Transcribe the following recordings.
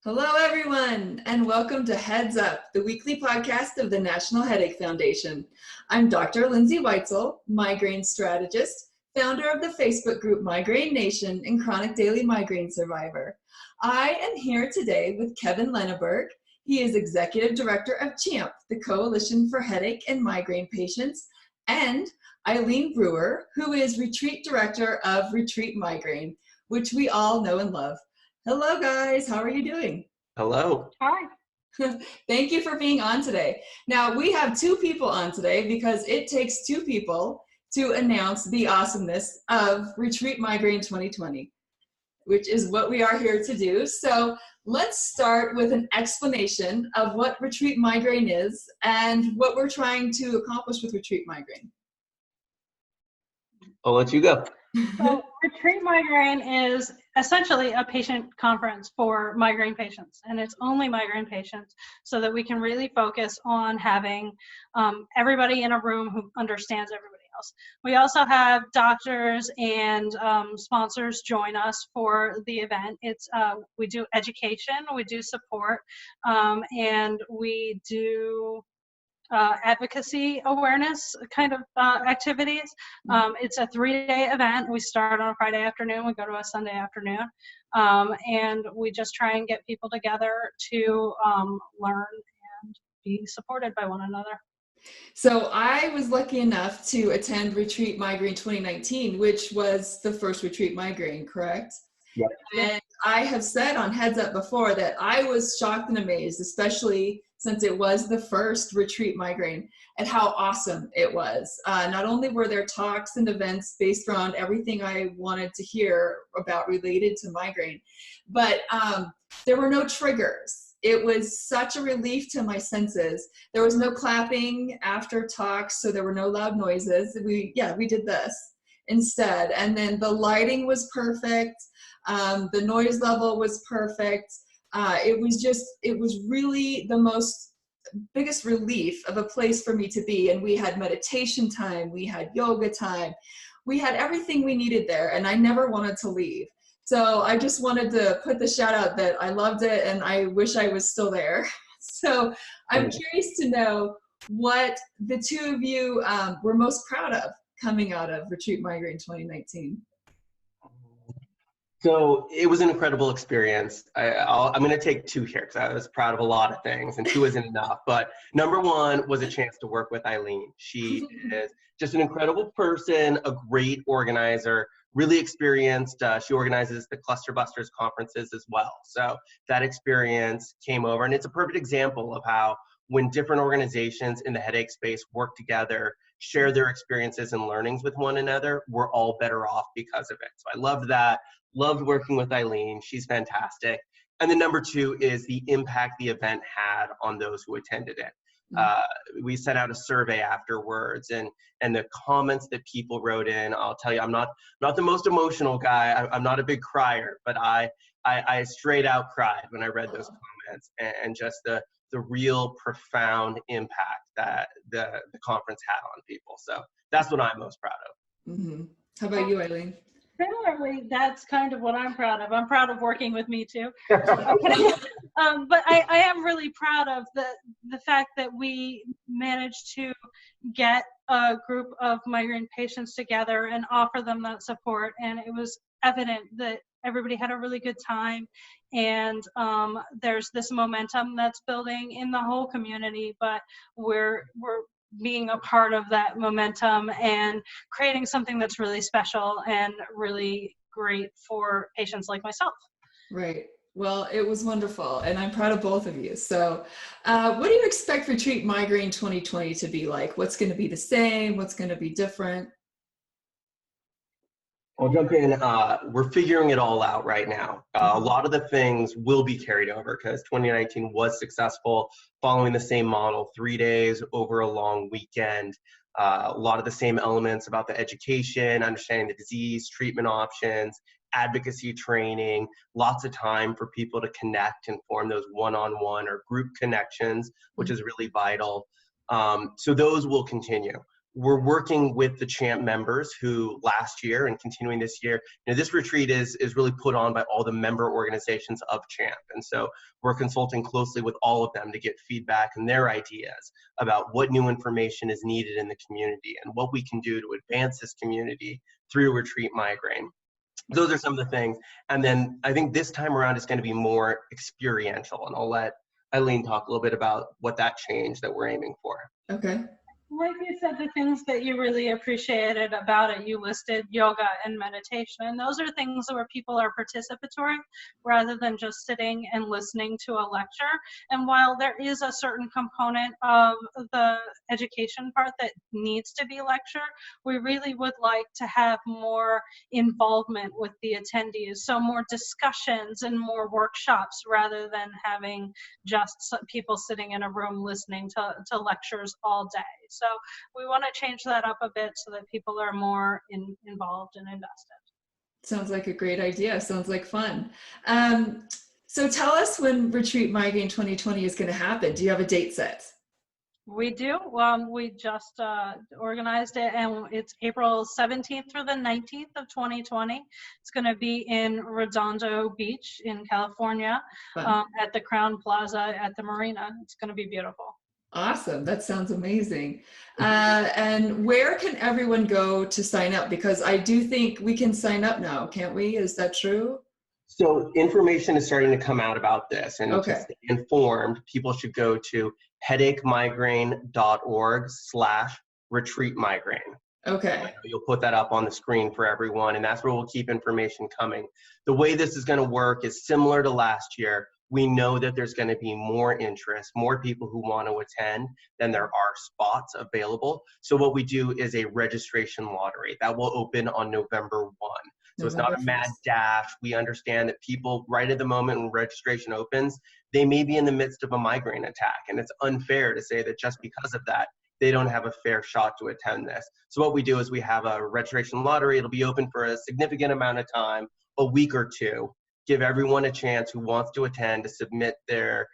Hello, everyone, and welcome to Heads Up, the weekly podcast of the National Headache Foundation. I'm Dr. Lindsay Weitzel, migraine strategist, founder of the Facebook group Migraine Nation and chronic daily migraine survivor. I am here today with Kevin Lenaburg. He is executive director of CHAMP, the Coalition for Headache and Migraine Patients, and Eileen Brewer, who is retreat director of Retreat Migraine, which we all know and love. Hello, guys. How are you doing? Hello. Hi. Thank you for being on today. Now, we have two people on today because it takes two people to announce the awesomeness of Retreat Migraine 2020, which is what we are here to do. So let's start with an explanation of what Retreat Migraine is and what we're trying to accomplish with Retreat Migraine. I'll let you go. So Retreat Migraine is essentially a patient conference for migraine patients, and it's only migraine patients so that we can really focus on having everybody in a room who understands everybody else. We also have doctors and sponsors join us for the event. We do education, we do support, and we do advocacy awareness kind of activities. It's a 3-day event. We start on a Friday afternoon, we go to a Sunday afternoon, and we just try and get people together to learn and be supported by one another. So I was lucky enough to attend Retreat Migraine 2019, which was the first Retreat Migraine, correct? Yep. And I have said on Heads Up before that I was shocked and amazed, especially since it was the first Retreat Migraine, at how awesome it was. Not only were there talks and events based around everything I wanted to hear about related to migraine, but there were no triggers. It was such a relief to my senses. There was no clapping after talks, so there were no loud noises. We did this instead. And then the lighting was perfect. The noise level was perfect. It was really the biggest relief of a place for me to be. And we had meditation time, we had yoga time, we had everything we needed there, and I never wanted to leave. So I just wanted to put the shout out that I loved it and I wish I was still there. So I'm curious to know what the two of you were most proud of coming out of Retreat Migraine 2019. So it was an incredible experience. I'm going to take two here because I was proud of a lot of things, and two isn't enough. But number one was a chance to work with Eileen. She is just an incredible person, a great organizer, really experienced. She organizes the Cluster Busters conferences as well. So that experience came over, and it's a perfect example of how when different organizations in the headache space work together, share their experiences and learnings with one another, we're all better off because of it. So I loved that. Loved working with Eileen. She's fantastic. And then number two is the impact the event had on those who attended it. We sent out a survey afterwards, and the comments that people wrote in, I'll tell you, I'm not the most emotional guy. I'm not a big crier, but I straight out cried when I read those comments, and just the real profound impact that the conference had on people. So that's what I'm most proud of. Mm-hmm. How about you, Eileen? Similarly, that's kind of what I'm proud of. I'm proud of working with me too. But I am really proud of the fact that we managed to get a group of migraine patients together and offer them that support. And it was evident that everybody had a really good time. And there's this momentum that's building in the whole community, but we're being a part of that momentum and creating something that's really special and really great for patients like myself. Right. Well, it was wonderful, and I'm proud of both of you. So what do you expect Retreat Migraine 2020 to be like? What's going to be the same? What's going to be different? I'll jump in. We're figuring it all out right now. A lot of the things will be carried over because 2019 was successful, following the same model, 3 days over a long weekend. A lot of the same elements about the education, understanding the disease, treatment options, advocacy training, lots of time for people to connect and form those one-on-one or group connections, which is really vital. So those will continue. we're working with the CHAMP members who last year and continuing this year, this retreat is really put on by all the member organizations of CHAMP. And so we're consulting closely with all of them to get feedback and their ideas about what new information is needed in the community and what we can do to advance this community through Retreat Migraine. Those are some of the things. And then I think this time around it's going to be more experiential. And I'll let Eileen talk a little bit about what that change that we're aiming for. Okay. Like you said, the things that you really appreciated about it, you listed yoga and meditation. And those are things where people are participatory rather than just sitting and listening to a lecture. And while there is a certain component of the education part that needs to be lecture, we really would like to have more involvement with the attendees. So more discussions and more workshops rather than having just people sitting in a room listening to lectures all day. So we want to change that up a bit so that people are more involved and invested. Sounds like a great idea. Sounds like fun. So tell us when Retreat Migraine 2020 is going to happen. Do you have a date set? We do. We just organized it, and it's April 17th through the 19th of 2020. It's going to be in Redondo Beach in California at the Crown Plaza at the Marina. It's going to be beautiful. Awesome. That sounds amazing. And where can everyone go to sign up? Because I do think we can sign up now, can't we? Is that true? So information is starting to come out about this, and to stay informed, people should go to headachemigraine.org/retreat migraine. Okay. You'll put that up on the screen for everyone, and that's where we'll keep information coming. The way this is going to work is similar to last year. We know that there's going to be more interest, more people who want to attend than there are spots available. So what we do is a registration lottery that will open on November 1. So it's not a mad dash. We understand that people right at the moment when registration opens, they may be in the midst of a migraine attack. And it's unfair to say that just because of that, they don't have a fair shot to attend this. So what we do is we have a registration lottery. It'll be open for a significant amount of time, a week or two. Give everyone a chance who wants to attend to submit their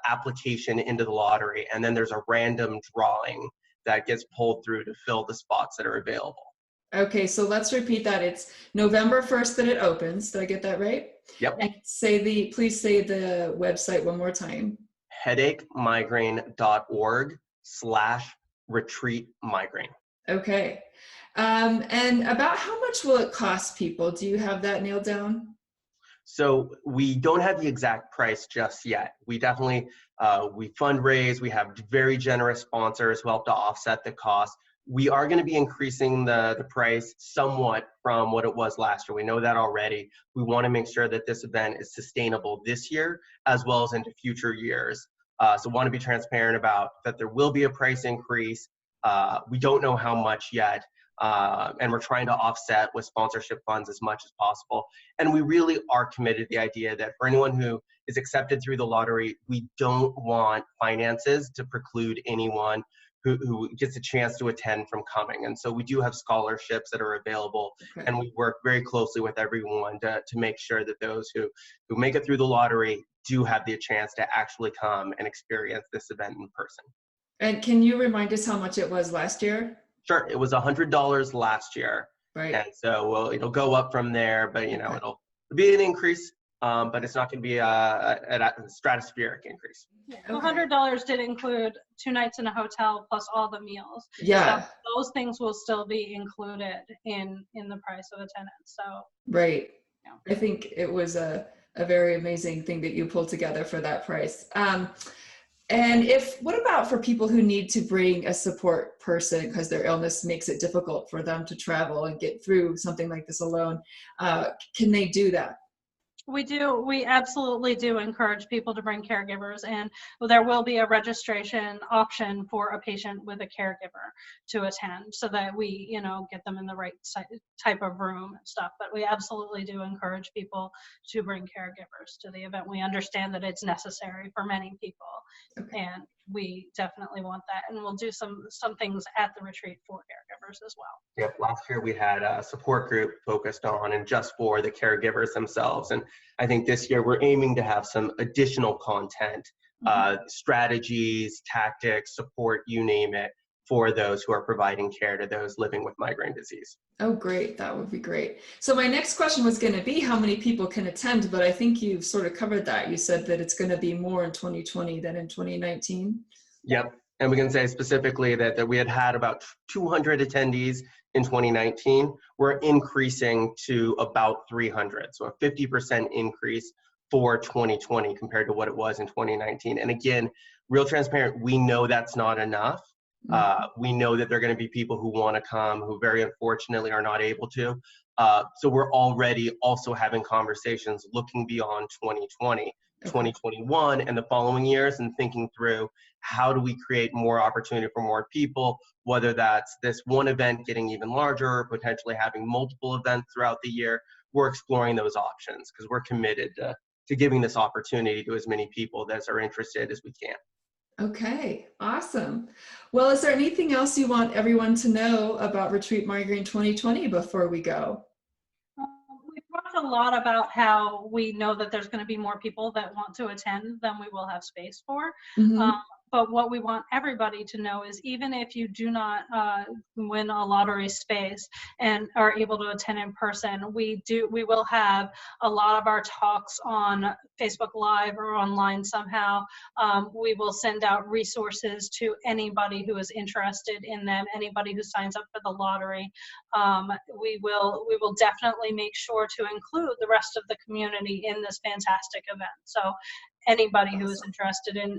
application into the lottery. And then there's a random drawing that gets pulled through to fill the spots that are available. Okay, so let's repeat that. It's November 1st that it opens. Did I get that right? Yep. And please say the website one more time. headachemigraine.org/retreat migraine. Okay. And about how much will it cost people? Do you have that nailed down? So we don't have the exact price just yet. We definitely, we fundraise, we have very generous sponsors who help to offset the cost. We are going to be increasing the price somewhat from what it was last year. We know that already. We want to make sure that this event is sustainable this year as well as into future years. So want to be transparent about that there will be a price increase. We don't know how much yet. And we're trying to offset with sponsorship funds as much as possible. And we really are committed to the idea that for anyone who is accepted through the lottery, we don't want finances to preclude anyone who gets a chance to attend from coming. And so we do have scholarships that are available, and we work very closely with everyone to make sure that those who make it through the lottery do have the chance to actually come and experience this event in person. And can you remind us how much it was last year? Sure, it was $100 last year. Right. And so it'll go up from there, but it'll be an increase, but it's not going to be a stratospheric increase. Yeah, $100 did include 2 nights in a hotel plus all the meals. Yeah. So those things will still be included in the price of attendance. So. Right. Yeah. I think it was a very amazing thing that you pulled together for that price. And what about for people who need to bring a support person because their illness makes it difficult for them to travel and get through something like this alone? Can they do that? We do. We absolutely do encourage people to bring caregivers, and there will be a registration option for a patient with a caregiver to attend so that we, get them in the right type of room and stuff. But we absolutely do encourage people to bring caregivers to the event. We understand that it's necessary for many people, and we definitely want that. And we'll do some things at the retreat for caregivers as well. Yep. Last year we had a support group focused on and just for the caregivers themselves. And I think this year we're aiming to have some additional content, strategies, tactics, support, you name it, for those who are providing care to those living with migraine disease. Oh, great. That would be great. So my next question was going to be how many people can attend, but I think you've sort of covered that. You said that it's going to be more in 2020 than in 2019. Yep. And we can say specifically that we had about 200 attendees in 2019. We're increasing to about 300. So a 50% increase for 2020 compared to what it was in 2019. And again, real transparent, we know that's not enough. We know that there are going to be people who want to come who very unfortunately are not able to. So we're already also having conversations looking beyond 2020, 2021 and the following years, and thinking through how do we create more opportunity for more people, whether that's this one event getting even larger or potentially having multiple events throughout the year. We're exploring those options because we're committed to giving this opportunity to as many people that are interested as we can. Okay, awesome. Well, is there anything else you want everyone to know about Retreat Migraine 2020 before we go? We've talked a lot about how we know that there's going to be more people that want to attend than we will have space for. But what we want everybody to know is even if you do not win a lottery space and are able to attend in person, we will have a lot of our talks on Facebook Live or online somehow. We will send out resources to anybody who is interested in them, anybody who signs up for the lottery. We will definitely make sure to include the rest of the community in this fantastic event. So anybody who is interested in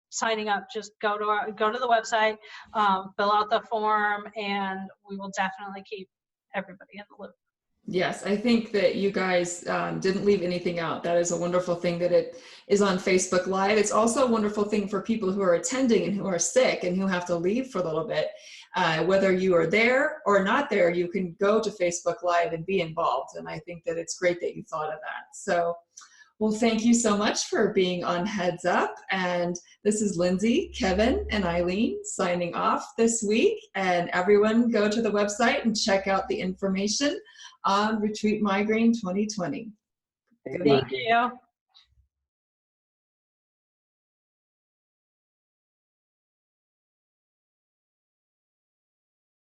signing up, just go to the website, fill out the form, and we will definitely keep everybody in the loop. Yes, I think that you guys didn't leave anything out. That is a wonderful thing that it is on Facebook Live. It's also a wonderful thing for people who are attending and who are sick and who have to leave for a little bit. Whether you are there or not there, you can go to Facebook Live and be involved. And I think that it's great that you thought of that. So, well, thank you so much for being on Heads Up. And this is Lindsay, Kevin, and Eileen signing off this week. And everyone go to the website and check out the information on Retreat Migraine 2020. Thank you.